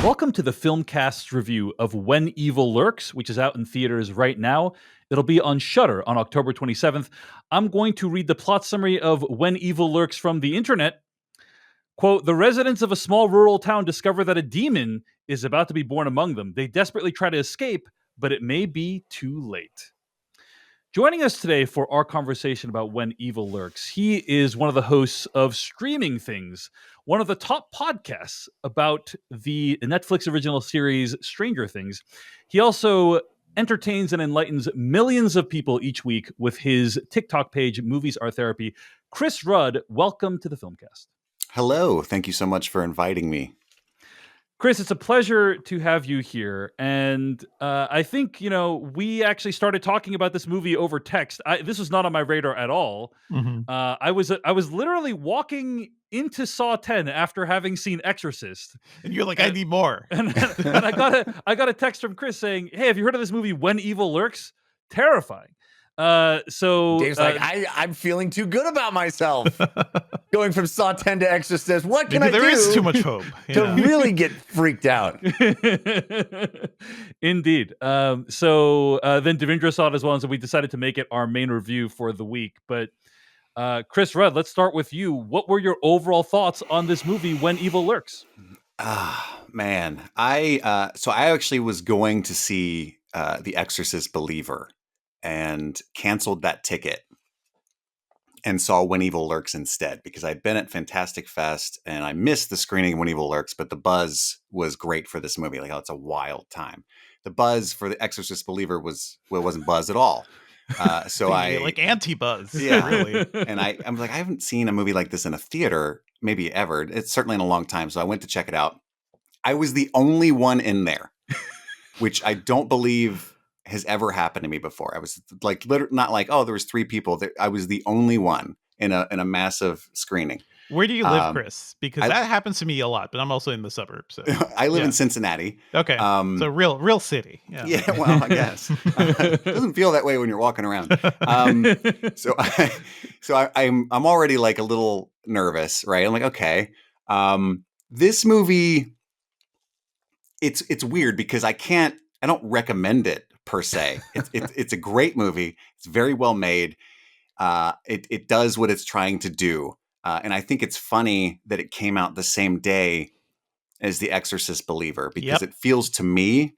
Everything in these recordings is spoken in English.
Welcome to the Filmcast's review of When Evil Lurks, which is out in theaters right now. It'll be on Shudder on October 27th. I'm going to read the plot summary of When Evil Lurks from the internet. Quote, the residents of a small rural town discover that a demon is about to be born among them. They desperately try to escape, but it may be too late. Joining us today for our conversation about When Evil Lurks, he is one of the hosts of Streaming Things, one of the top podcasts about the Netflix original series Stranger Things. He also entertains and enlightens millions of people each week with his TikTok page, Movies Are Therapy. Chris Rudd, welcome to the Filmcast. Hello. Thank you so much for inviting me. Chris, it's a pleasure to have you here. And I think, we actually started talking about this movie over text. This was not on my radar at all. Mm-hmm. I was literally walking into Saw 10 after having seen Exorcist. And you're like, I need more. And I got a text from Chris saying, hey, have you heard of this movie, When Evil Lurks? Terrifying. So Dave's like, I'm feeling too good about myself. Going from Saw 10 to Exorcist. What can Maybe I do? There is too much hope to really get freaked out. Indeed. So then Devindra saw it as well, and so we decided to make it our main review for the week. But Chris Rudd, let's start with you. What were your overall thoughts on this movie, When Evil Lurks? Man, I actually was going to see The Exorcist Believer and canceled that ticket and saw When Evil Lurks instead, because I'd been at Fantastic Fest and I missed the screening of When Evil Lurks, but the buzz was great for this movie. Like, oh, it's a wild time. The buzz for The Exorcist Believer wasn't buzz at all. So I like anti-buzz. Yeah, really. And I'm like, I haven't seen a movie like this in a theater, maybe ever. It's certainly in a long time. So I went to check it out. I was the only one in there, which I don't believe has ever happened to me before. I was like, not like, oh, there was three people. I was the only one in a massive screening. Where do you live, Chris? Because that happens to me a lot, but I'm also in the suburbs. So. I live in Cincinnati. Okay, so real city. Yeah, well, I guess it doesn't feel that way when you're walking around. So I'm already like a little nervous, right? I'm like, okay, this movie, it's weird because I don't recommend it per se. It's a great movie. It's very well made. It does what it's trying to do. And I think it's funny that it came out the same day as The Exorcist Believer, because it feels to me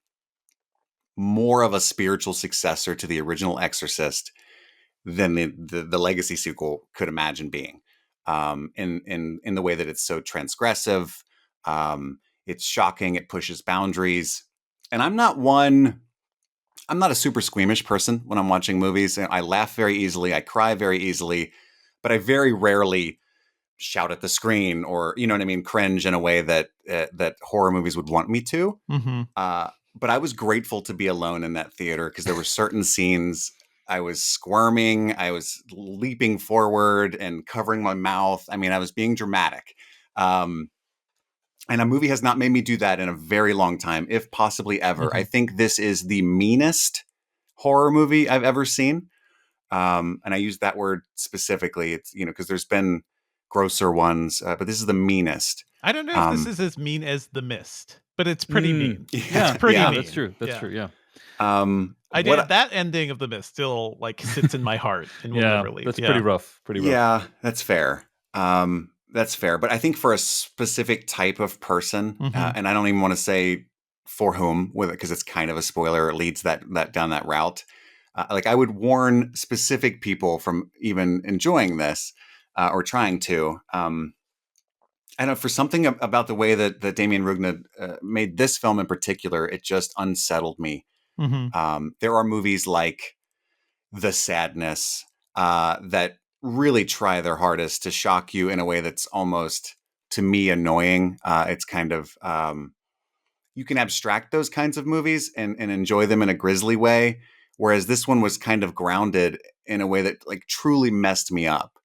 more of a spiritual successor to the original Exorcist than the legacy sequel could imagine being. In the way that it's so transgressive, it's shocking, it pushes boundaries. And I'm not a super squeamish person when I'm watching movies. I laugh very easily, I cry very easily, but I very rarely shout at the screen or, you know what I mean, cringe in a way that horror movies would want me to. Mm-hmm. But I was grateful to be alone in that theater because there were certain scenes I was squirming, I was leaping forward and covering my mouth. I mean, I was being dramatic. And a movie has not made me do that in a very long time, if possibly ever. Mm-hmm. I think this is the meanest horror movie I've ever seen. And I use that word specifically. It's, because there's been grosser ones, but this is the meanest. I don't know if this is as mean as The Mist, but it's pretty mean. Yeah, it's pretty mean. That's true. That's true. Yeah. That ending of The Mist still like sits in my heart and will never leave. That's pretty rough. Yeah, that's fair. That's fair. But I think for a specific type of person, and I don't even want to say for whom, with it, because it's kind of a spoiler, it leads that down that route. Like I would warn specific people from even enjoying this or trying to. I don't know, for something about the way that Damien Rugna made this film in particular, it just unsettled me. Mm-hmm. There are movies like The Sadness that really try their hardest to shock you in a way that's almost, to me, annoying. It's kind of, you can abstract those kinds of movies and enjoy them in a grisly way. Whereas this one was kind of grounded in a way that like truly messed me up.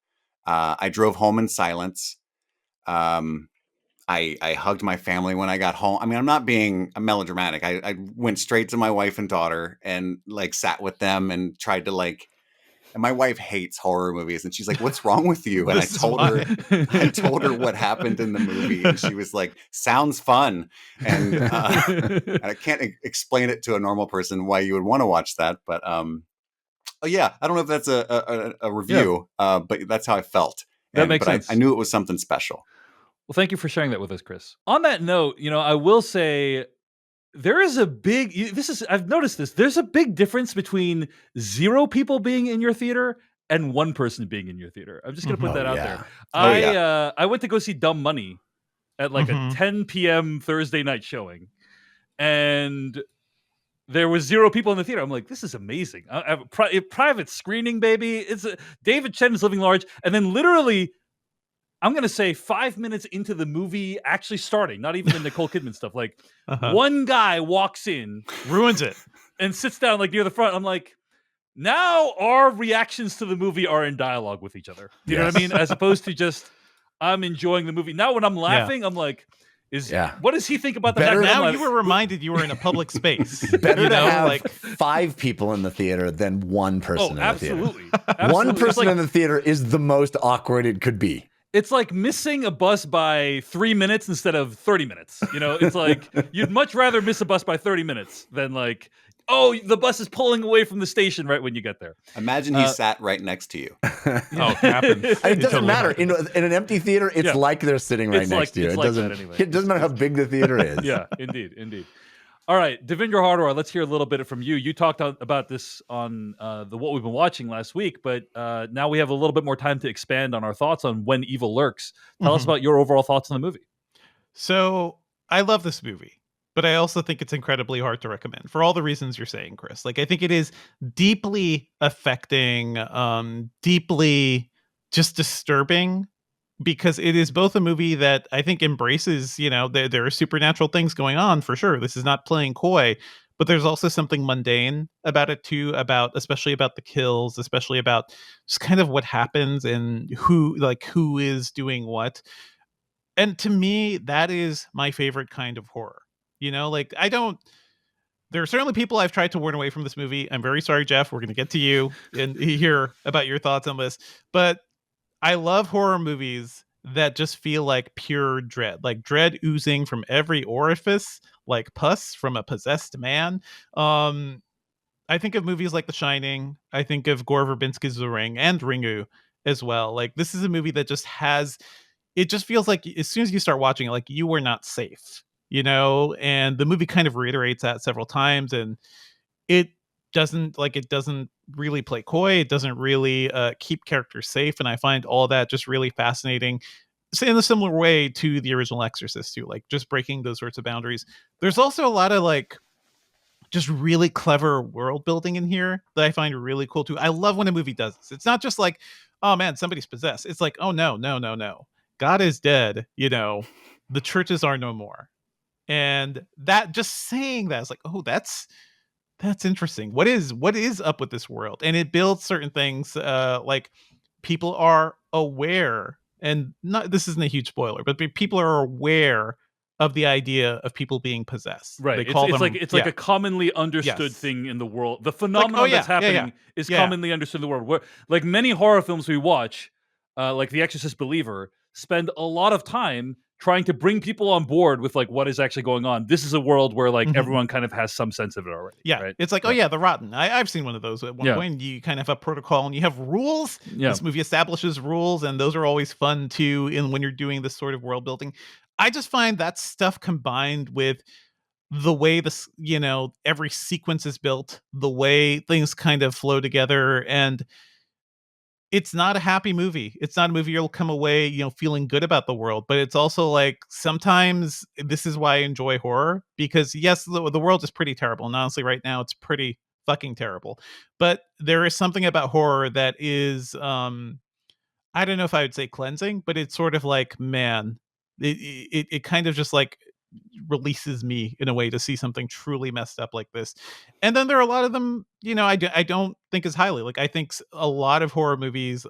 I drove home in silence. I hugged my family when I got home. I mean, I'm not being melodramatic. I went straight to my wife and daughter and like sat with them and tried to like And my wife hates horror movies, and she's like, "What's wrong with you?" And This is why. I told her what happened in the movie, and she was like, "Sounds fun." And and I can't explain it to a normal person why you would want to watch that, but oh yeah, I don't know if that's a review, but that's how I felt. That makes sense. I knew it was something special. Well, thank you for sharing that with us, Chris. On that note, I will say there is a big I've noticed this. There's a big difference between 0 people being in your theater and 1 person being in your theater. I'm just going to put that out there. I went to go see Dumb Money at like a 10 p.m. Thursday night showing, and there was 0 people in the theater. I'm like, this is amazing. I have a private screening, baby. It's David Chen is living large, and then literally, I'm going to say 5 minutes into the movie actually starting, not even the Nicole Kidman stuff. Like one guy walks in, ruins it, and sits down like near the front. I'm like, now our reactions to the movie are in dialogue with each other. Do you know what I mean? As opposed to just, I'm enjoying the movie. Now when I'm laughing, I'm like, what does he think about the fact now that you were reminded you were in a public space? Better to have like 5 people in the theater than 1 person in the theater. Absolutely. 1 person in the theater is the most awkward it could be. It's like missing a bus by 3 minutes instead of 30 minutes. It's like you'd much rather miss a bus by 30 minutes than like, oh, the bus is pulling away from the station right when you get there. Imagine he sat right next to you. Oh, it happens. It doesn't matter. In an empty theater, it's like they're sitting right next to you. It doesn't matter how big the theater is. Yeah, indeed. All right, Devindra Hardawar, let's hear a little bit from you. You talked about this on the What We've Been Watching last week, but now we have a little bit more time to expand on our thoughts on When Evil Lurks. Tell us about your overall thoughts on the movie. So, I love this movie, but I also think it's incredibly hard to recommend for all the reasons you're saying, Chris. Like, I think it is deeply affecting, deeply just disturbing, because it is both a movie that I think embraces, there are supernatural things going on for sure. This is not playing coy, but there's also something mundane about it too, especially about the kills, especially about just kind of what happens and who is doing what. And to me, that is my favorite kind of horror. There are certainly people I've tried to warn away from this movie. I'm very sorry, Jeff. We're going to get to you and hear about your thoughts on this. But I love horror movies that just feel like pure dread, like dread oozing from every orifice, like pus from a possessed man. I think of movies like The Shining. I think of Gore Verbinski's The Ring and Ringu as well. Like, this is a movie that just it just feels like as soon as you start watching it, like you are not safe, and the movie kind of reiterates that several times, and it doesn't really play coy. It doesn't really keep characters safe. And I find all that just really fascinating. So in a similar way to the original Exorcist too, like just breaking those sorts of boundaries. There's also a lot of like just really clever world building in here that I find really cool too. I love when a movie does this. It's not just like, oh man, somebody's possessed. It's like, oh no. God is dead. The churches are no more. And that, just saying that, is like, oh, that's interesting. What is up with this world? And it builds certain things, like people are aware, and this isn't a huge spoiler, but people are aware of the idea of people being possessed. Right. It's like a commonly understood thing in the world. The phenomenon that's happening is commonly understood in the world. Where, like many horror films we watch, like The Exorcist Believer, spend a lot of time trying to bring people on board with like what is actually going on. This is a world where like everyone kind of has some sense of it already. Yeah, right? It's like, oh yeah, The Rotten. I've seen one of those at one point. You kind of have a protocol and you have rules. This movie establishes rules, and those are always fun too. When you're doing this sort of world building, I just find that stuff combined with the way this, every sequence is built, the way things kind of flow together, and it's not a happy movie. It's not a movie you'll come away, feeling good about the world. But it's also like, sometimes this is why I enjoy horror, because yes, the world is pretty terrible. And honestly, right now, it's pretty fucking terrible. But there is something about horror that is, I don't know if I would say cleansing, but it's sort of like, man, it kind of just like releases me in a way to see something truly messed up like this. And then there are a lot of them, I don't think as highly. Like, I think a lot of horror movies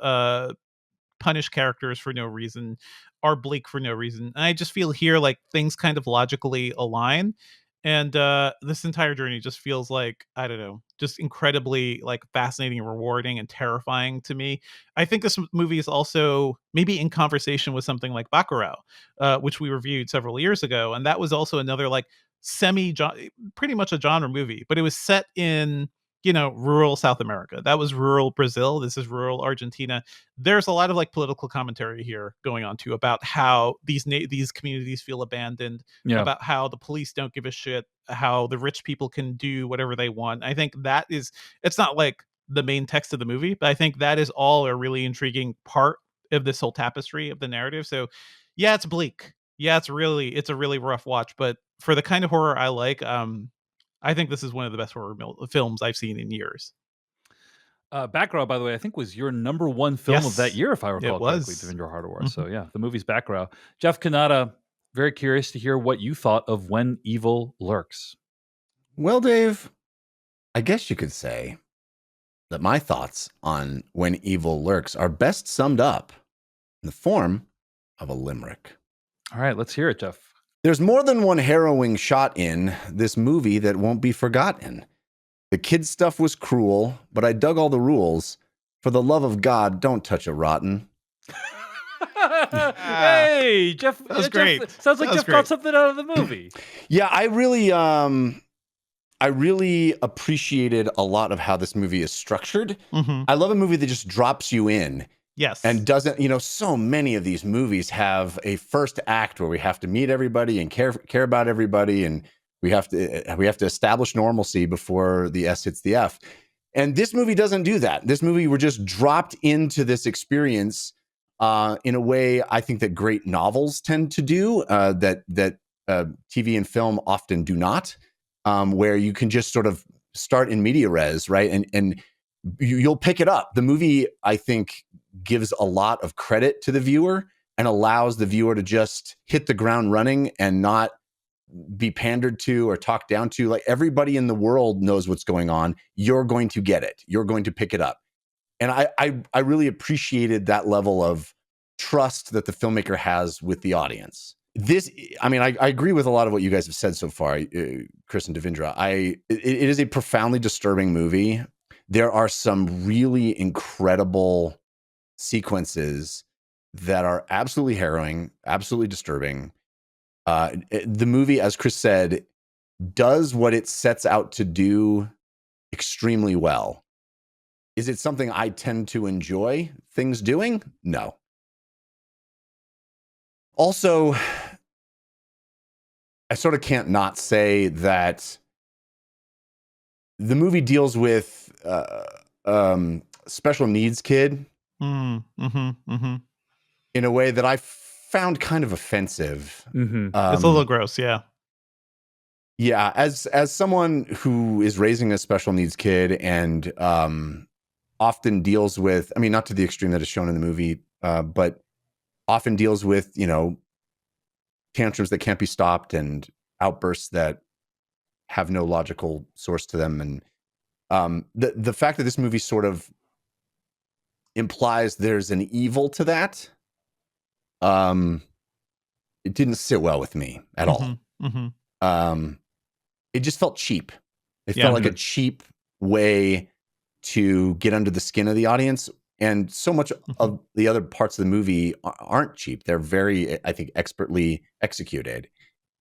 punish characters for no reason, are bleak for no reason. And I just feel here like things kind of logically align. And this entire journey just feels like, I don't know, just incredibly like fascinating and rewarding and terrifying to me. I think this movie is also maybe in conversation with something like Bacurau, which we reviewed several years ago, and that was also another like pretty much a genre movie, but it was set in, rural South America. That was rural Brazil. This is rural Argentina. There's a lot of like political commentary here going on too about how these communities feel abandoned, Yeah. about how the police don't give a shit, how the rich people can do whatever they want. I think that is, it's not like the main text of the movie, but I think that is all a really intriguing part of this whole tapestry of the narrative. So yeah, it's bleak. Yeah, it's a really rough watch, but for the kind of horror I like, I think this is one of the best films I've seen in years. Bacurau, by the way, I think was your number one film of that Yes, year, if I recall correctly, was. Devindra Hardawar. Mhm. So yeah, the movie's Bacurau. Jeff Kanata, very curious to hear what you thought of When Evil Lurks. Well, Dave, I guess you could say that my thoughts on When Evil Lurks are best summed up in the form of a limerick. All right, let's hear it, Jeff. There's more than one harrowing shot in this movie that won't be forgotten. The kid stuff was cruel, but I dug all the rules. For the love of God, don't touch a rotten. Hey, Jeff. That was Jeff- great. Sounds like That was Jeff got great. something out of the movie. Yeah, I really appreciated a lot of how this movie is structured. Mhm. I love a movie that just drops you in Yes. and doesn't, so many of these movies have a first act where we have to meet everybody and care about everybody, and we have to establish normalcy before the S hits the F. And this movie doesn't do that. This movie, we're just dropped into this experience in a way I think that great novels tend to do, that TV and film often do not, where you can just sort of start in media res, right? And you'll pick it up. The movie, I think, gives a lot of credit to the viewer and allows the viewer to just hit the ground running and not be pandered to or talked down to. Like, everybody in the world knows what's going on. You're going to get it. You're going to pick it up. And I really appreciated that level of trust that the filmmaker has with the audience. I agree with a lot of what you guys have said so far, Chris and Devindra. It is a profoundly disturbing movie. There are some really incredible sequences that are absolutely harrowing, absolutely disturbing. The movie, as Chris said, does what it sets out to do extremely well. Is it something I tend to enjoy things doing? No. Also, I sort of can't not say that the movie deals with special needs kid in a way that I found kind of offensive. Mm-hmm. It's a little gross, yeah. Yeah, as someone who is raising a special needs kid and often deals with, not to the extreme that is shown in the movie, but often deals with, tantrums that can't be stopped and outbursts that have no logical source to them. And the fact that this movie sort of implies there's an evil to that, it didn't sit well with me at all. It just felt cheap. It felt like a cheap way to get under the skin of the audience. And so much of the other parts of the movie aren't cheap. They're very, I think, expertly executed.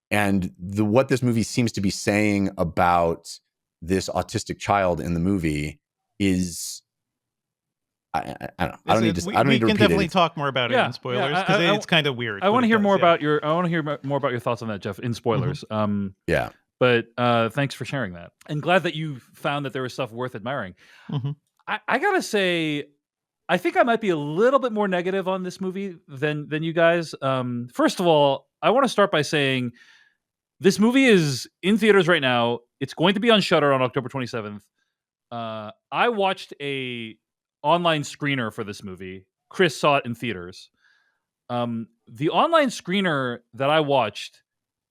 And what this movie seems to be saying about this autistic child in the movie is, I don't know. I don't need to We repeat can definitely it. talk more about it in spoilers because it's kind of weird. I want to hear more yeah. about I want to hear more about your thoughts on that, Jeff, in spoilers. Yeah. But thanks for sharing that. And glad that you found that there was stuff worth admiring. I gotta say, I think I might be a little bit more negative on this movie than you guys. First of all, I want to start by saying this movie is in theaters right now. It's going to be on Shudder on October 27th. I watched a online screener for this movie. Chris saw it in theaters. The online screener that I watched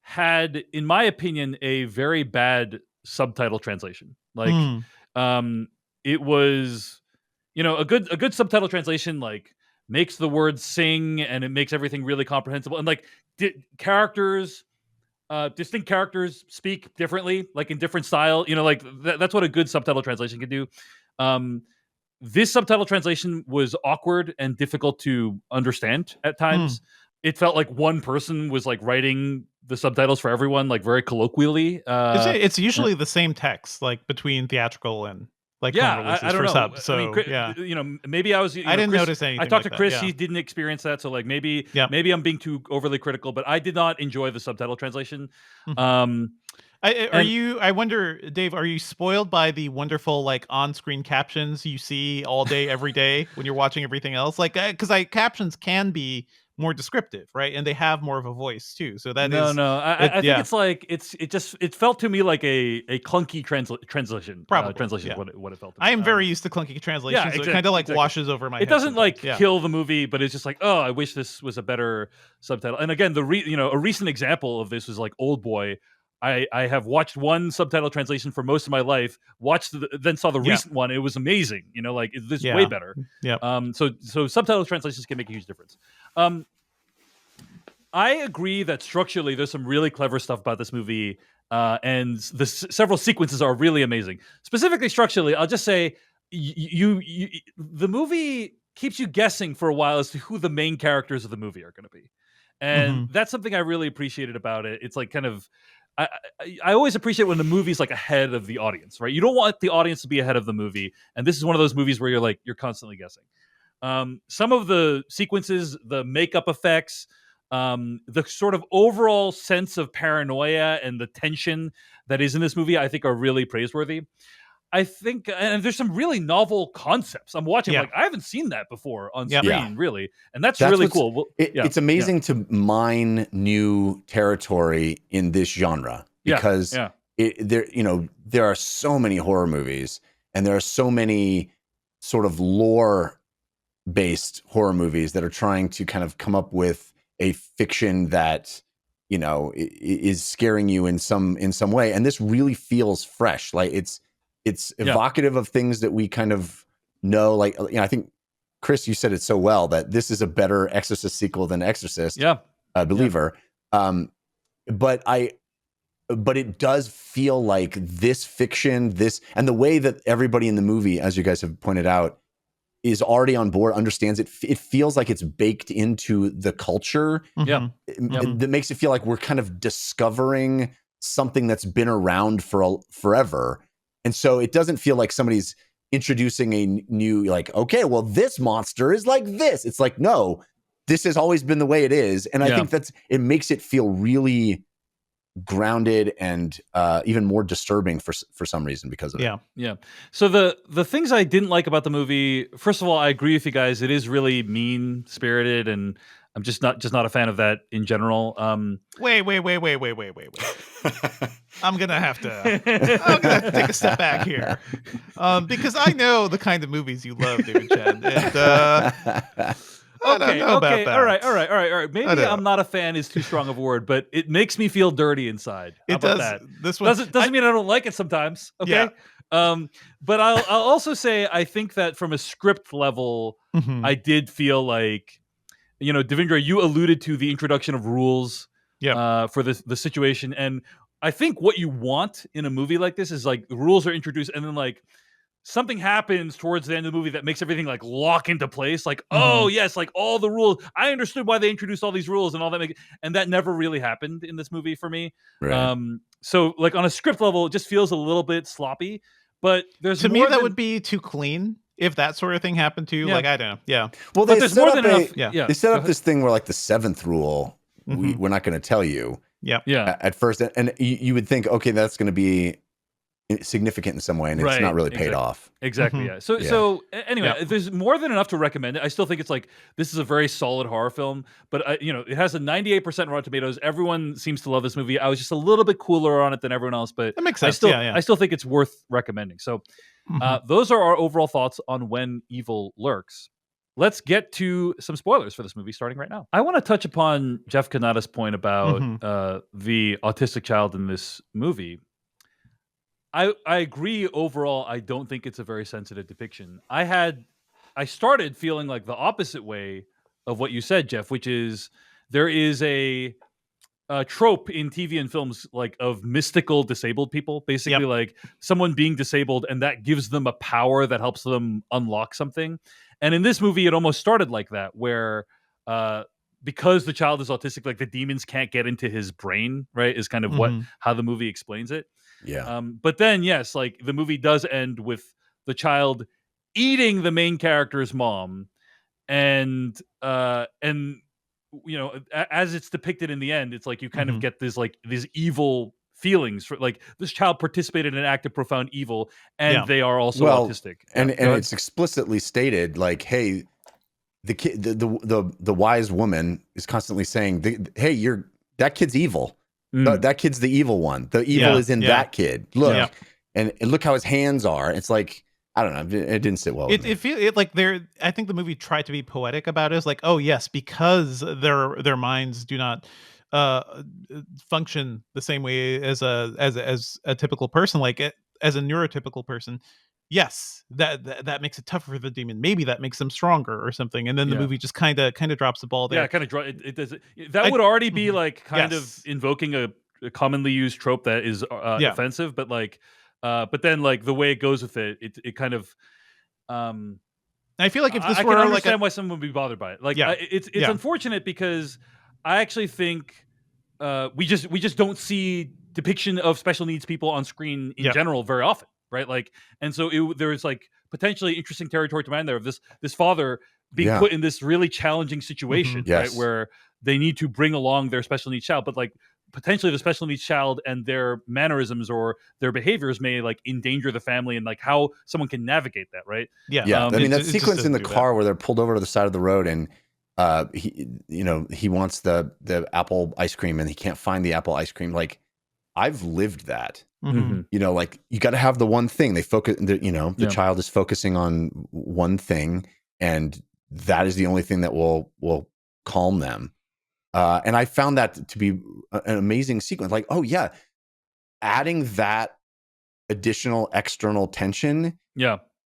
had, in my opinion, a very bad subtitle translation. Like, it was, a good subtitle translation, like, makes the words sing and it makes everything really comprehensible. And like characters distinct characters speak differently, like in different style. You know, like that's what a good subtitle translation can do. This subtitle translation was awkward and difficult to understand at times. It felt like one person was like writing the subtitles for everyone, like very colloquially. It's usually the same text, like between theatrical and like home Yeah, releases I don't for know. subs. So I mean, yeah, you know, maybe I was. You I know, didn't Chris, notice anything. I talked like to Chris; That, yeah. he didn't experience that, so like maybe, Yep. maybe I'm being too overly critical, but I did not enjoy the subtitle translation. Mhm. Um, Are and- you? I wonder, Dave. Are you spoiled by the wonderful like on-screen captions you see all day, every day when you're watching everything else? Like, because captions can be more descriptive, right? And they have more of a voice too. So that no, is, no, I think yeah, it's like it felt to me like a clunky translation. Probably, Translation yeah. is what it felt. To I me. am very used to clunky translations, so it kind of like exactly. washes over my It head. doesn't like sometimes. Yeah. kill the movie, but it's just like, oh, I wish this was a better subtitle. And again, a recent example of this was like Old Boy. I have watched one subtitle translation for most of my life. Then saw the Yeah. recent one. It was amazing. You know, like this is Yeah. way better. Yep. So subtitle translations can make a huge difference. I agree that structurally there's some really clever stuff about this movie, and the several sequences are really amazing. Specifically structurally, I'll just say the movie keeps you guessing for a while as to who the main characters of the movie are going to be, and that's something I really appreciated about it. It's like kind of. I always appreciate when the movie's like ahead of the audience, right? You don't want the audience to be ahead of the movie, and this is one of those movies where you're constantly guessing. Some of the sequences, the makeup effects, the sort of overall sense of paranoia and the tension that is in this movie, I think are really praiseworthy. I think, and there's some really novel concepts. I'm watching, Yeah. like, I haven't seen that before on Yep. screen, really. And that's really what's- cool. Well, It's amazing to mine new territory in this genre because there are so many horror movies and there are so many sort of lore based horror movies that are trying to kind of come up with a fiction that is scaring you in some way, and this really feels fresh. Like it's evocative of things that we kind of know. Like, I think Chris, you said it so well that this is a better Exorcist sequel than Exorcist. Believer. But it does feel like this fiction, and the way that everybody in the movie, as you guys have pointed out, is already on board, understands it. It feels like it's baked into the culture. That makes it feel like we're kind of discovering something that's been around for forever. And so it doesn't feel like somebody's introducing a new, like, okay, well, this monster is like this. It's like, no, this has always been the way it is. And I think it makes it feel really grounded and even more disturbing for some reason because of it. Yeah. So the things I didn't like about the movie, first of all, I agree with you guys. It is really mean spirited, and I'm just not a fan of that in general. Wait. I'm gonna have to take a step back here, because I know the kind of movies you love, David Chen. And, I don't know about that. All right. Maybe I'm not a fan is too strong of a word, but it makes me feel dirty inside. How It does. that? This one doesn't mean I don't like it sometimes. Okay. Yeah. But I'll also say I think that from a script level, I did feel like, Devindra, you alluded to the introduction of rules for the situation, and I think what you want in a movie like this is like the rules are introduced, and then like something happens towards the end of the movie that makes everything like lock into place. Like, oh yes, like all the rules. I understood why they introduced all these rules and all that. And that never really happened in this movie for me. Right. So like on a script level, it just feels a little bit sloppy. But there's to me more that would be too clean if that sort of thing happened to you. Like, I don't know. Yeah. Well, but there's more than enough. They set up this thing where like the seventh rule, we're not going to tell you. Yeah. At first, and you would think, okay, that's going to be significant in some way, and it's not really paid off. Exactly. Yeah. So anyway, there's more than enough to recommend it. I still think it's like this is a very solid horror film, but it has a 98% Rotten Tomatoes. Everyone seems to love this movie. I was just a little bit cooler on it than everyone else, but that makes sense. I still think it's worth recommending. So those are our overall thoughts on When Evil Lurks. Let's get to some spoilers for this movie starting right now. I want to touch upon Jeff Kanata's point about the autistic child in this movie. I agree overall. I don't think it's a very sensitive depiction. I started feeling like the opposite way of what you said, Jeff, which is there is a trope in TV and films, like of mystical disabled people, basically like someone being disabled and that gives them a power that helps them unlock something. And in this movie, it almost started like that, where because the child is autistic, like the demons can't get into his brain, right? Is kind of how the movie explains it. Yeah. But then, yes, like the movie does end with the child eating the main character's mom, and you know, as it's depicted in the end, it's like you kind of get this like these evil feelings for like this child participated in an act of profound evil, and they are also autistic. And it's explicitly stated like, hey, the kid, the wise woman is constantly saying, hey, that kid's evil. That kid's the evil one. The evil is in that kid. Look, and look how his hands are. It's like, I don't know. It didn't sit well. It feels like I think the movie tried to be poetic about it. It's like, oh yes, because their minds do not function the same way as a typical person, like as a neurotypical person. Yes, that makes it tougher for the demon. Maybe that makes them stronger or something. And then the movie just kind of drops the ball there. Yeah, kind of it does. That would already be like kind of invoking a commonly used trope that is offensive, but like. But then, like the way it goes with it kind of. I feel like if this I were can understand why someone would be bothered by it. Like, it's Yeah. unfortunate because I actually think we just don't see depiction of special needs people on screen in general very often, right? Like, and so there's like potentially interesting territory to mine there of this father being put in this really challenging situation, right, where they need to bring along their special needs child, but like. Potentially the special needs child and their mannerisms or their behaviors may like endanger the family, and like how someone can navigate that, right? I mean, that sequence in the car where they're pulled over to the side of the road and he wants the apple ice cream and he can't find the apple ice cream. Like, I've lived that. You know, like you got to have the one thing they focus. The child is focusing on one thing, and that is the only thing that will calm them. And I found that to be an amazing sequence. Like, oh yeah, adding that additional external tension.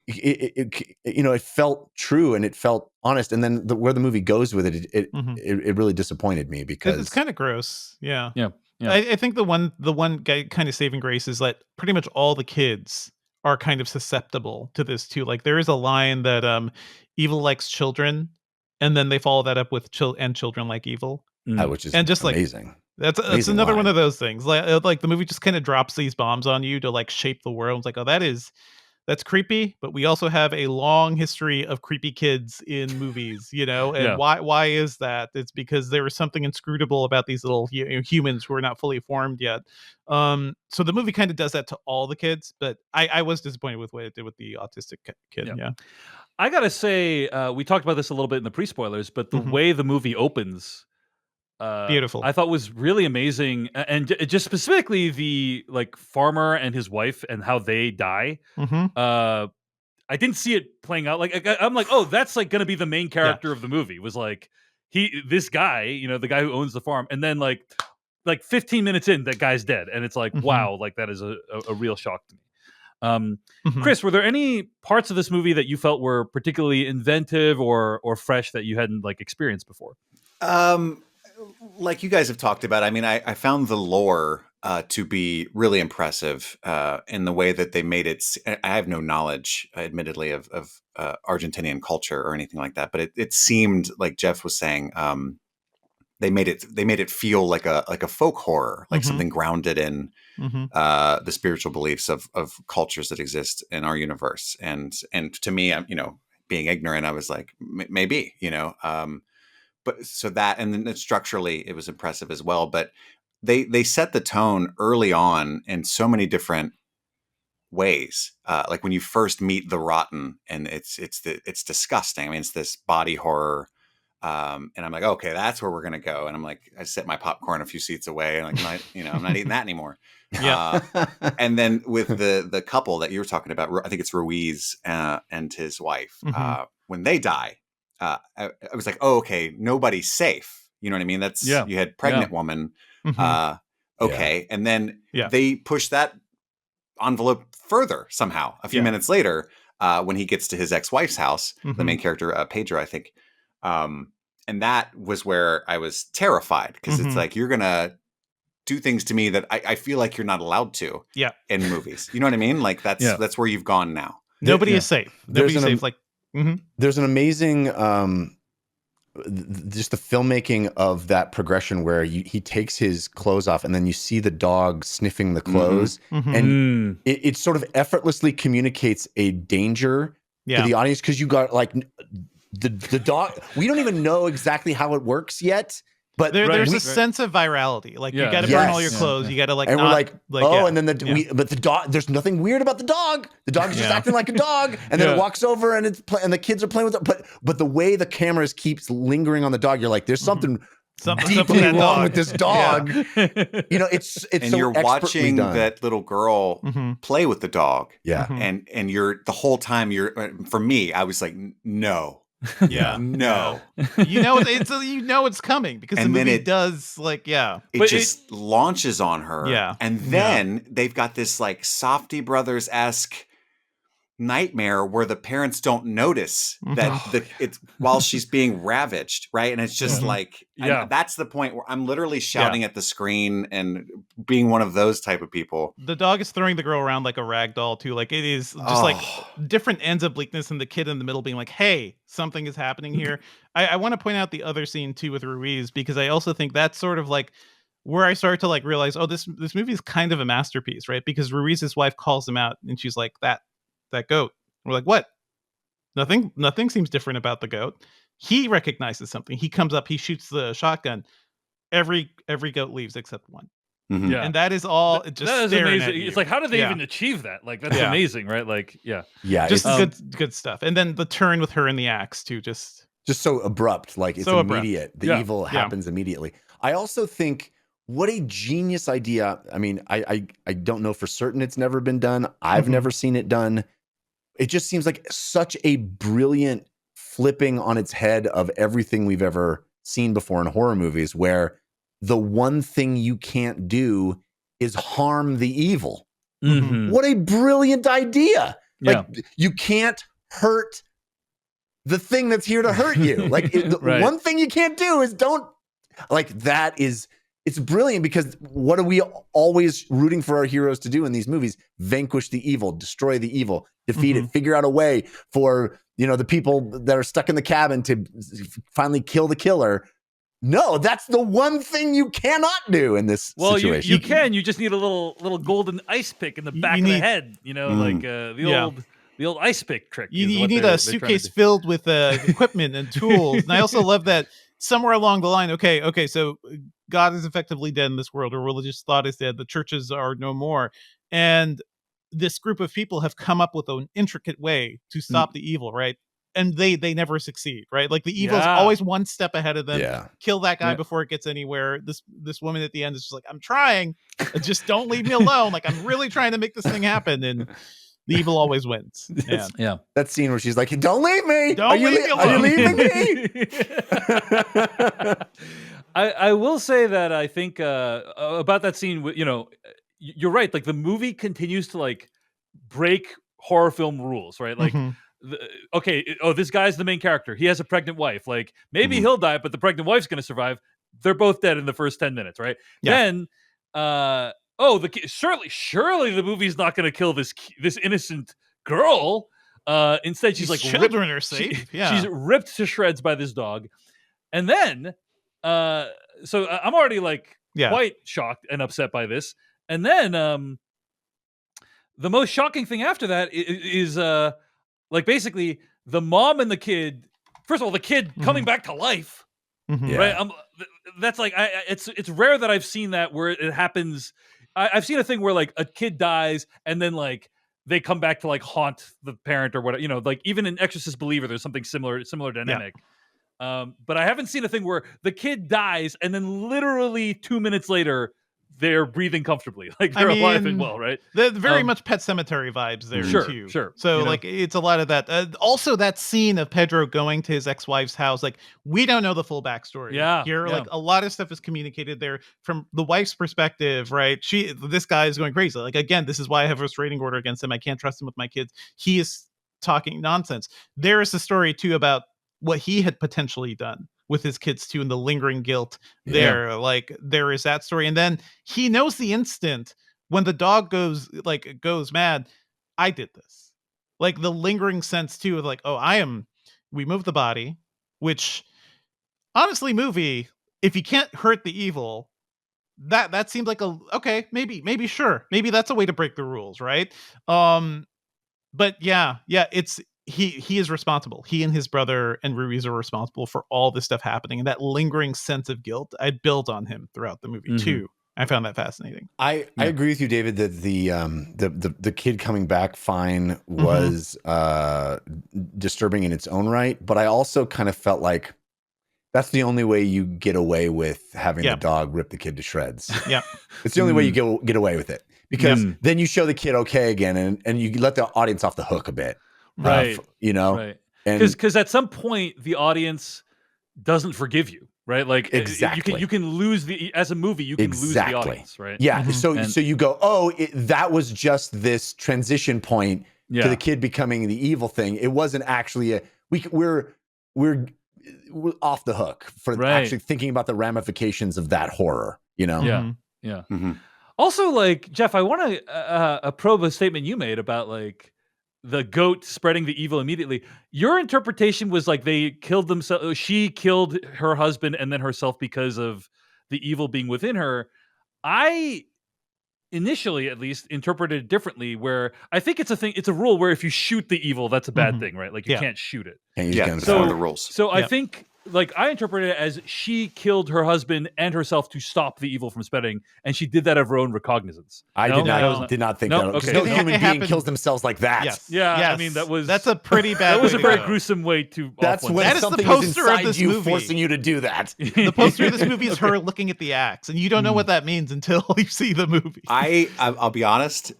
It felt true and it felt honest. And then where the movie goes with it really disappointed me because it's kind of gross. I think the one kind of saving grace is that pretty much all the kids are kind of susceptible to this too. Like there is a line that evil likes children, and then they follow that up with children like evil. Which is amazing. That's another line. One of those things. Like the movie just kind of drops these bombs on you to like shape the world. It's like, oh, that's creepy, but we also have a long history of creepy kids in movies, you know. And why is that? It's because there was something inscrutable about these little humans who are not fully formed yet. So the movie kind of does that to all the kids, but I was disappointed with what it did with the autistic kid. I gotta say, we talked about this a little bit in the pre-spoilers, but the way the movie opens, beautiful, I thought was really amazing, and just specifically the like farmer and his wife and how they die. I didn't see it playing out. Like I'm like, oh, that's like gonna be the main character of the movie. Was like this guy, the guy who owns the farm, and then like 15 minutes in, that guy's dead, and it's like, wow, like that is a real shock to me. Chris, were there any parts of this movie that you felt were particularly inventive or fresh that you hadn't like experienced before? Like you guys have talked about, I mean, I found the lore to be really impressive in the way that they made it. I have no knowledge, admittedly, of Argentinian culture or anything like that, but it seemed like Jeff was saying they made it feel like a folk horror, like something grounded in the spiritual beliefs of cultures that exist in our universe. And to me, I'm being ignorant, I was like, maybe, but so that, and then structurally it was impressive as well. But they set the tone early on in so many different ways. Like when you first meet the Rotten, and it's disgusting. I mean, it's this body horror. And I'm like, okay, that's where we're gonna go. And I'm like, I set my popcorn a few seats away, and like, I'm not eating that anymore. And then with the couple that you were talking about, I think it's Ruiz and his wife. When they die, I was like, oh, okay, nobody's safe. You know what I mean? That's you had pregnant woman. Okay, and then they push that envelope further somehow. A few minutes later, when he gets to his ex-wife's house, the main character Pedro, I think. And that was where I was terrified, because it's like, you're gonna do things to me that I feel like you're not allowed to. Yeah. In movies, you know what I mean? Like that's where you've gone now. Nobody Yeah. is safe. There's Nobody's an safe. Like, mhm. There's an amazing just the filmmaking of that progression where he takes his clothes off and then you see the dog sniffing the clothes Mhm. and it sort of effortlessly communicates a danger to the audience because you got like the dog. We don't even know exactly how it works yet, but there's a sense of virality. Like you got to burn all your Yes. clothes. You got to like, and not, we're like, yeah. and then but the dog. There's nothing weird about the dog. The dog is just Yeah. acting like a dog, and then Yeah. it walks over and and the kids are playing with it. But the way the cameras keeps lingering on the dog, you're like, there's something Something's up with deeply that wrong dog. with this dog. You know, it's And so you're expertly watching done. that little girl Mhm. play with the dog. Yeah. Mhm. And you're the whole time for me, I was like, no, Yeah. no. You know it's coming because And the then movie it- does like It But just launches on her. Yeah. And then they've got this like Softy Brothers-esque nightmare where the parents don't notice that it's while she's being ravaged, right? And it's just like, and that's the point where I'm literally shouting at the screen and being one of those type of people. the dog is throwing the girl around like a rag doll too. Like it is just like different ends of bleakness, and the kid in the middle being like, "Hey, something is happening here." I want to point out the other scene too with Ruiz because I also think that's sort of like where I start to like realize, oh, this movie is kind of a masterpiece, right? Because Ruiz's wife calls him out and she's like, that goat. We're like, what? Nothing seems different about the goat. He recognizes something. He comes up, he shoots the shotgun. Every goat leaves except one. Mhm. Yeah. And that is all just that is staring amazing. at you. It's like, how did they Yeah. even achieve that? Like, that's Yeah. amazing, right? Like, yeah. Just it's good stuff. And then the turn with her in the axe too, just so abrupt. Like it's So abrupt. immediate. The Yeah. evil Yeah. happens immediately. I also think what a genius idea. I mean, I don't know for certain it's never been done. I've Mhm. never seen it done. It just seems like such a brilliant flipping on its head of everything we've ever seen before in horror movies, where the one thing you can't do is harm the evil. Mhm. What a brilliant idea. Yeah. Like you can't hurt the thing that's here to hurt you. Like the Right. one thing you can't do is don't like that is it's brilliant because what are we always rooting for our heroes to do in these movies? Vanquish the evil, destroy the evil, defeat it, figure out a way for, the people that are stuck in the cabin to finally kill the killer. No, that's the one thing you cannot do in this Well, situation. you can. You just need a little golden ice pick in the back of the head. Like the old ice pick trick. You is what need they're a trying to suitcase do. filled with equipment and tools. And I also love that somewhere along the line, okay, so God is effectively dead in this world, or religious thought is dead. The churches are no more. And this group of people have come up with an intricate way to stop the evil, right? And they never succeed, right? Like the evil is always one step ahead of them. Yeah. Kill that guy before it gets anywhere. This woman at the end is just like, I'm trying. Just don't leave me alone. Like I'm really trying to make this thing happen. And the evil always wins. Man. Yeah. That scene where she's like, "Don't leave me. Don't leave me Are you alone." leaving me?" I will say that I think about that scene. You're right. Like the movie continues to like break horror film rules, right? Like, Mhm. this guy's the main character. He has a pregnant wife. Like maybe he'll die, but the pregnant wife's going to survive. They're both dead in the first 10 minutes, right? Yeah. Then, surely the movie's not going to kill this innocent girl. Instead, she's These like children are safe. she's ripped to shreds by this dog, and then, so I'm already like quite shocked and upset by this, and then, the most shocking thing after that is like basically the mom and the kid. First of all, the kid coming back to life, Mhm. Yeah. right? That's like it's rare that I've seen that where it happens. I've seen a thing where like a kid dies and then like they come back to like haunt the parent or whatever. Like even in Exorcist Believer, there's something similar dynamic. But I haven't seen a thing where the kid dies and then literally 2 minutes later they're breathing comfortably, like they're alive and well, right? The very much Pet Cemetery vibes there too. Sure. So like it's a lot of that. Also, that scene of Pedro going to his ex-wife's house, like we don't know the full backstory. Here, like a lot of stuff is communicated there from the wife's perspective, right? This guy is going crazy. Like again, this is why I have a restraining order against him. I can't trust him with my kids. He is talking nonsense. There is a story too about what he had potentially done, with his kids too, and the lingering guilt there. Like there is that story, and then he knows the instant when the dog goes mad, I did this. Like the lingering sense too of like, oh, we moved the body, which honestly, movie, if you can't hurt the evil, that seemed like maybe sure, maybe that's a way to break the rules, right? But it's he is responsible. He and his brother and Ruiz are responsible for all this stuff happening, and that lingering sense of guilt I built on him throughout the movie too. I found that fascinating. I agree with you, David, that the kid coming back fine was disturbing in its own right, but I also kind of felt like that's the only way you get away with having the dog rip the kid to shreds. Yeah, it's the only way you get away with it, because then you show the kid okay again, and you let the audience off the hook a bit, right? Right. Because at some point the audience doesn't forgive you. Right, like exactly. You can lose as a movie. You can lose the audience, right? Yeah. So you go, that was just this transition point to the kid becoming the evil thing. It wasn't actually we're off the hook for actually thinking about the ramifications of that horror. You know? Yeah. Also, like Jeff, I want to probe a statement you made about like the goat spreading the evil immediately. Your interpretation was like they killed themselves. She killed her husband and then herself because of the evil being within her. I initially, at least, interpreted it differently, where I think it's a rule where if you shoot the evil, that's a bad thing, right? Like you can't shoot it. That's one of the rules. So I think, like, I interpreted it as she killed her husband and herself to stop the evil from spreading, and she did that of her own recognizance. I did not think that. Okay. No human being kills themselves like that. Yes. Yeah, yes. I mean that's a pretty bad. That was way a to very go. gruesome way to. That's when that is something the poster is inside of this you movie. forcing you to do that. The poster of this movie is her looking at the axe, and you don't know what that means until you see the movie. I'll be honest.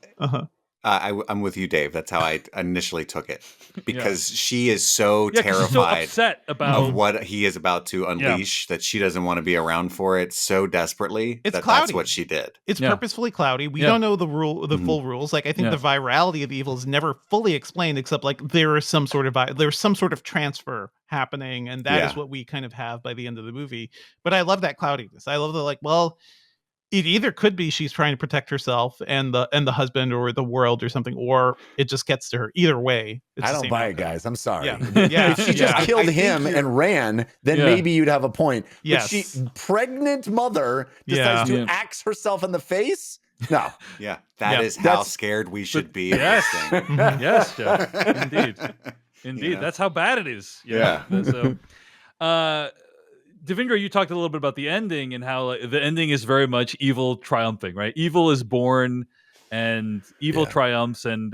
I'm with you, Dave. That's how I initially took it, because she is so 'cause she's so terrified upset about of what he is about to unleash that she doesn't want to be around for it so desperately. It's that's cloudy. what she did. It's purposefully cloudy. We don't know the full rules. Like I think the virality of the evil is never fully explained, except like there's some sort of transfer happening, and that is what we kind of have by the end of the movie. But I love that cloudiness. I love the it either could be she's trying to protect herself and the husband or the world or something, or it just gets to her. Either way, it's I the don't same buy it, outcome. guys. I'm sorry. Yeah. If she just killed him and ran, then maybe you'd have a point. Yes. But she, pregnant mother, decides to axe herself in the face? No. Yeah, that is how scared we should be. Yes. Of this thing. Yes, Jeff. Indeed. You know? That's how bad it is. Yeah. So, Devindra, you talked a little bit about the ending and how the ending is very much evil triumphing, right? Evil is born and evil triumphs, and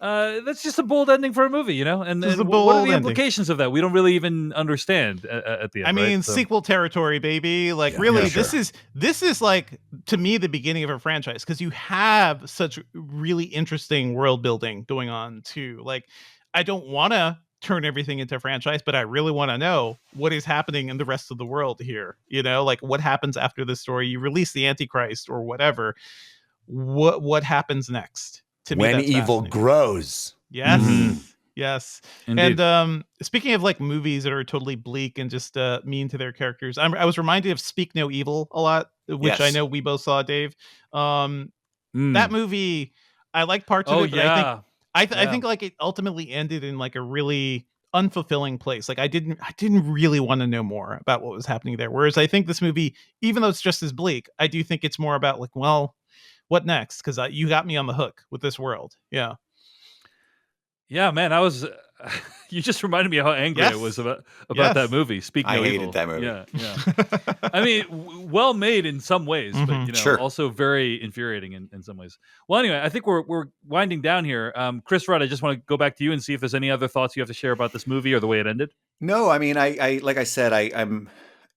that's just a bold ending for a movie, you know? And what are the implications of that? We don't really even understand at the end. I mean, right? sequel territory, baby. Like, this is like, to me, the beginning of a franchise, because you have such really interesting world building going on too. Like, I don't want to turn everything into a franchise, but I really want to know what is happening in the rest of the world here. You know, like what happens after this story? You release the Antichrist or whatever. What happens next? To me, when evil grows. Yes. Yes. Indeed. And speaking of like movies that are totally bleak and just mean to their characters, I was reminded of Speak No Evil a lot, which I know we both saw, Dave. That movie, I like parts of it, but I think like it ultimately ended in like a really unfulfilling place. Like I didn't really want to know more about what was happening there. Whereas I think this movie, even though it's just as bleak, I do think it's more about like, well, what next? Because you got me on the hook with this world. Yeah. Yeah, man, I was. You just reminded me how angry I was about that movie. Speak No Evil. I hated that movie. Yeah. I mean, well made in some ways, but also very infuriating in some ways. Well, anyway, I think we're winding down here. Chris Rudd, I just want to go back to you and see if there's any other thoughts you have to share about this movie or the way it ended. No, I mean, I like I said, I'm.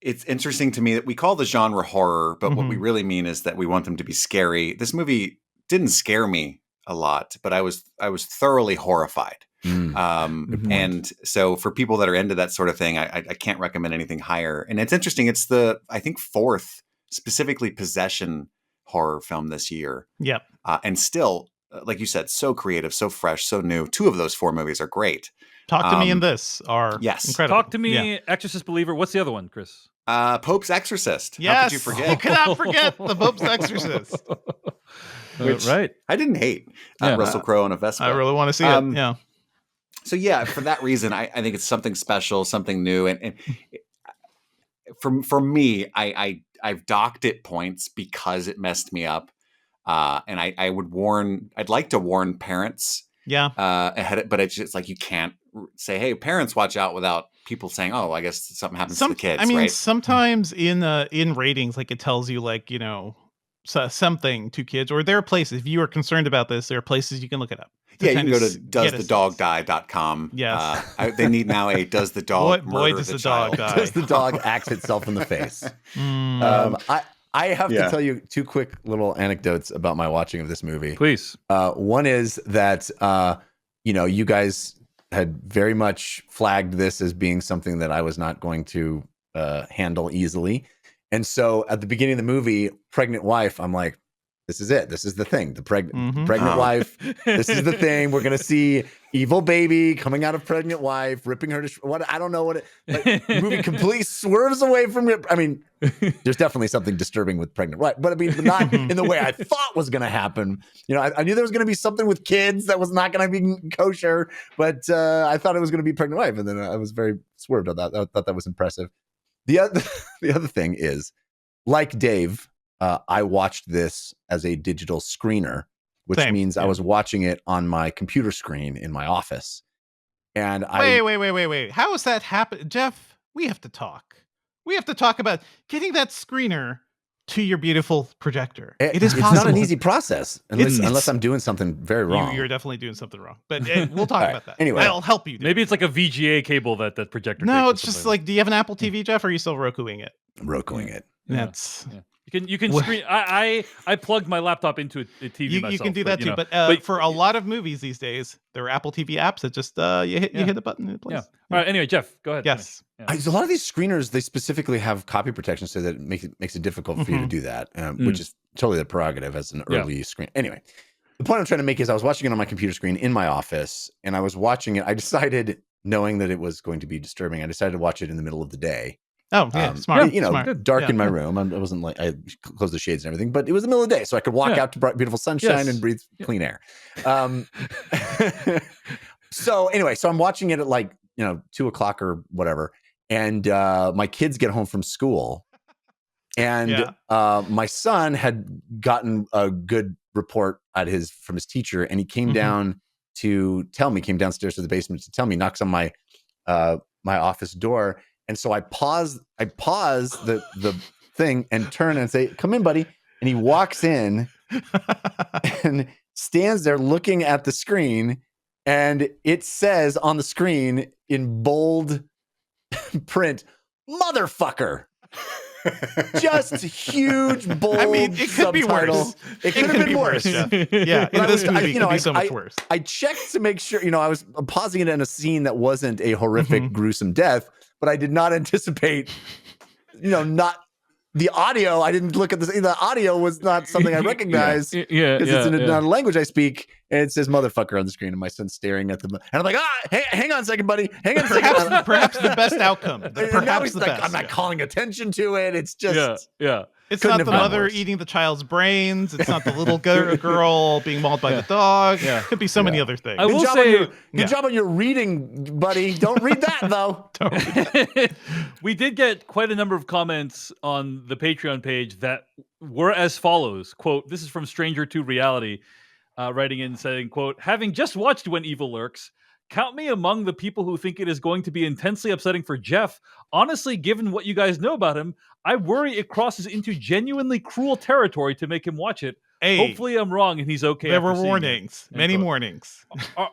It's interesting to me that we call the genre horror, but what we really mean is that we want them to be scary. This movie didn't scare me a lot, but I was thoroughly horrified. And so for people that are into that sort of thing, I can't recommend anything higher. And it's interesting. It's the, I think, fourth specifically possession horror film this year. Yep. And still like you said, so creative, so fresh, so new. 2 of those 4 movies are great. Talk to Me and This are yes. incredible. Talk to Me, Exorcist Believer. What's the other one, Chris? Pope's Exorcist. Yes, How could you forget? You cannot forget the Pope's Exorcist. Which right. I didn't hate. Yeah. Russell Crowe on a Vespa. I really want to see it. Yeah. So yeah, for that reason, I think it's something special, something new, and for me, I've docked it points because it messed me up, and I'd like to warn parents, ahead, but it's just like you can't say, hey, parents, watch out, without people saying, oh, I guess something happens to the kids. I mean, right? sometimes in ratings, like it tells you, like, something to kids, or there are places, if you are concerned about this, there are places you can look it up. Yeah, you can go to doesthedogdie.com. Yes. They need now a does the dog boy murder does the the dog child? die. Does the dog axe itself in the face? I have to tell you 2 quick little anecdotes about my watching of this movie. Please. One is that you guys had very much flagged this as being something that I was not going to handle easily. And so at the beginning of the movie, pregnant wife, I'm like, this is it. This is the thing. The pregnant wife. This is the thing. We're going to see evil baby coming out of pregnant wife, ripping her to what? I don't know what the movie completely swerves away from it. I mean, there's definitely something disturbing with pregnant wife, but I mean, not in the way I thought was going to happen. I knew there was going to be something with kids that was not going to be kosher, but I thought it was going to be pregnant wife. And then I was very swerved on that. I thought that was impressive. The other thing is, like Dave, I watched this as a digital screener, which means I was watching it on my computer screen in my office. And wait. How has that happened? Jeff, we have to talk. We have to talk about getting that screener to your beautiful projector. It is possible. It's not an easy process unless I'm doing something very wrong. You're definitely doing something wrong. But we'll talk about that. Anyway, I'll help you. Maybe it's like a VGA cable that projector. No, takes it's just like, do you have an Apple TV, Jeff, or are you still Rokuing it? Rokuing it. That's... Yeah. You can screen. I plugged my laptop into a TV myself. You can do that too, but for a lot of movies these days, there are Apple TV apps that just you hit the button and it plays. Yeah. All right. Anyway, Jeff, go ahead. Yes. A lot of these screeners, they specifically have copy protection, so that it makes it difficult for you to do that, which is totally the prerogative as an early screen. Anyway, the point I'm trying to make is I was watching it on my computer screen in my office, and I was watching it. I decided, knowing that it was going to be disturbing, I decided to watch it in the middle of the day. Oh, yeah, smart. Smart. Dark in my room. I wasn't like, I closed the shades and everything, but it was the middle of the day, so I could walk out to bright, beautiful sunshine and breathe clean air. So anyway, I'm watching it at 2:00 or whatever, and my kids get home from school, and my son had gotten a good report from his teacher, and he came down to tell me, came downstairs to the basement to tell me, knocks on my office door. And so I pause the thing and turn and say, come in, buddy. And he walks in and stands there looking at the screen. And it says on the screen in bold print, motherfucker. Just huge, bold. I mean, it could be worse. It could have been worse. Yeah, in this movie, it could be so much worse. I checked to make sure, I was pausing it in a scene that wasn't a horrific, gruesome death, but I did not anticipate, not the audio. I didn't look at the audio was not something I recognized because it's in a language I speak, and it says motherfucker on the screen, and my son's staring at them, and I'm like, hey, hang on a second, buddy. Hang on a second. Perhaps the best outcome. Perhaps the best. I'm not calling attention to it. It's just, It's not the mother eating the child's brains. It's not the little girl being mauled by the dog. It could be so many other things. I will say, good job on your reading, buddy. Don't read that, though. We did get quite a number of comments on the Patreon page that were as follows. Quote, this is from Stranger to Reality, writing in saying, quote, having just watched When Evil Lurks, count me among the people who think it is going to be intensely upsetting for Jeff. Honestly, given what you guys know about him, I worry it crosses into genuinely cruel territory to make him watch it. Hey, hopefully I'm wrong and he's okay. There were warnings, many warnings.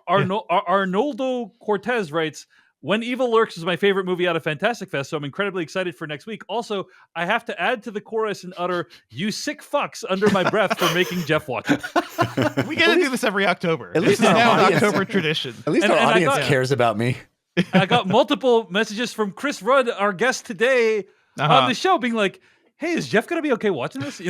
Arnoldo Cortez writes, When Evil Lurks is my favorite movie out of Fantastic Fest, so I'm incredibly excited for next week. Also, I have to add to the chorus and utter, you sick fucks, under my breath for making Jeff watch it. We got to do this every October. At least this is now an audience, October tradition. At least our audience cares about me. I got multiple messages from Chris Rudd, our guest today, on the show, being like, hey, is Jeff going to be okay watching this?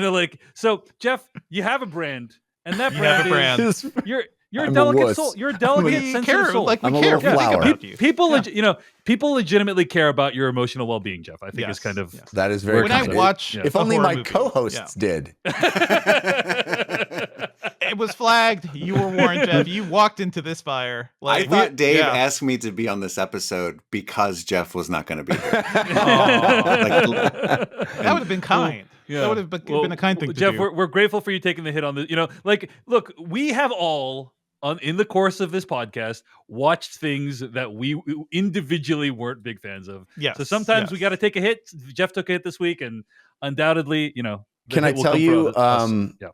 So, Jeff, you have a brand. and that You have a brand is brand. you're a I'm a delicate wuss. soul. You're a delicate, We sensitive care, soul. like we I'm a care. little We think flower. about you. People, Yeah. people legitimately care about your emotional well-being, Jeff. I think Yes, is kind of. yes. That is very When I kind. watch, Yeah. If a only horror my movie, co-hosts did. it was flagged. You were warned, Jeff. You walked into this fire. I thought Dave yeah. asked me to be on this episode because Jeff was not going to be there. Aw. That would have been kind. Yeah. That would have been a kind thing to Jeff, do. we're grateful for you taking the hit on the. Like, look, we have all in the course of this podcast watched things that we individually weren't big fans of. Yes, So sometimes we yes. got to take a hit. Jeff took a hit this week, and undoubtedly, the Can I hit will tell come for you, us. Yeah.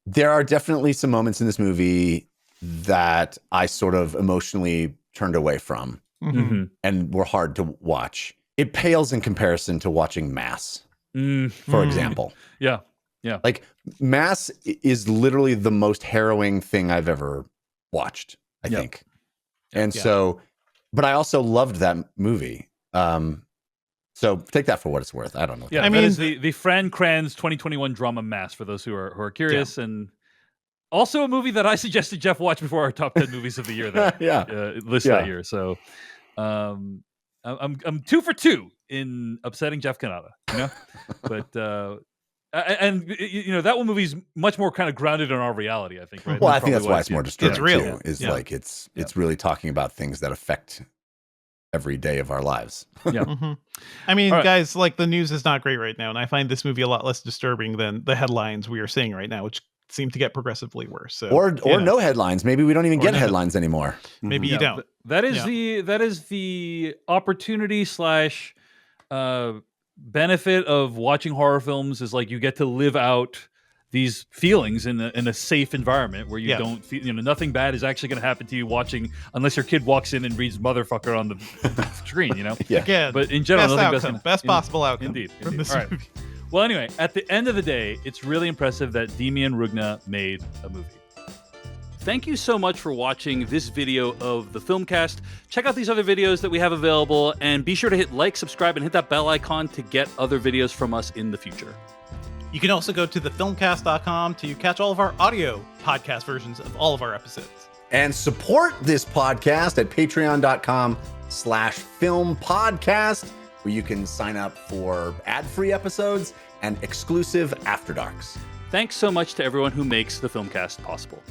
there are definitely some moments in this movie that I sort of emotionally turned away from Mhm. Mhm. and were hard to watch. It pales in comparison to watching Mass, Mm, for Mm. example. yeah. Like Mass is literally the most harrowing thing I've ever watched, I Yep. think. And Yeah. so, but I also loved that movie. So take that for what it's worth. I don't know. Yeah, I that is mean- the Fran Kranz 2021 drama Mass for those who are curious, and also a movie that I suggested Jeff watch before our top 10 movies of the year that Yeah. list Yeah. that year. So, I'm 2 for 2 in upsetting Jeff Kanata, but that one movie's much more kind of grounded in our reality, I think. Right? Well, That's I think that's probably why it's more disturbing It's real. too. Is Yeah. like it's really talking about things that affect every day of our lives. Mhm. I mean, All right. guys, like the news is not great right now, and I find this movie a lot less disturbing than the headlines we are seeing right now, which seem to get progressively worse. So, Or you know, no headlines. Maybe we don't even Or get no headlines anymore. maybe Yeah, you don't. That is Yeah. that is the opportunity / benefit of watching horror films is like you get to live out these feelings in a safe environment where you Yes. don't feel nothing bad is actually going to happen to you watching unless your kid walks in and reads motherfucker on the screen. Yeah. Again, But in general, best nothing outcome, gonna- best possible outcome. Indeed, from indeed. this All right. movie. Well, anyway, at the end of the day, it's really impressive that Demian Rugna made a movie. Thank you so much for watching this video of the Filmcast. Check out these other videos that we have available, and be sure to hit like, subscribe, and hit that bell icon to get other videos from us in the future. You can also go to thefilmcast.com to catch all of our audio podcast versions of all of our episodes. And support this podcast at patreon.com/filmpodcast, where you can sign up for ad-free episodes and exclusive After Darks. Thanks so much to everyone who makes the Filmcast possible.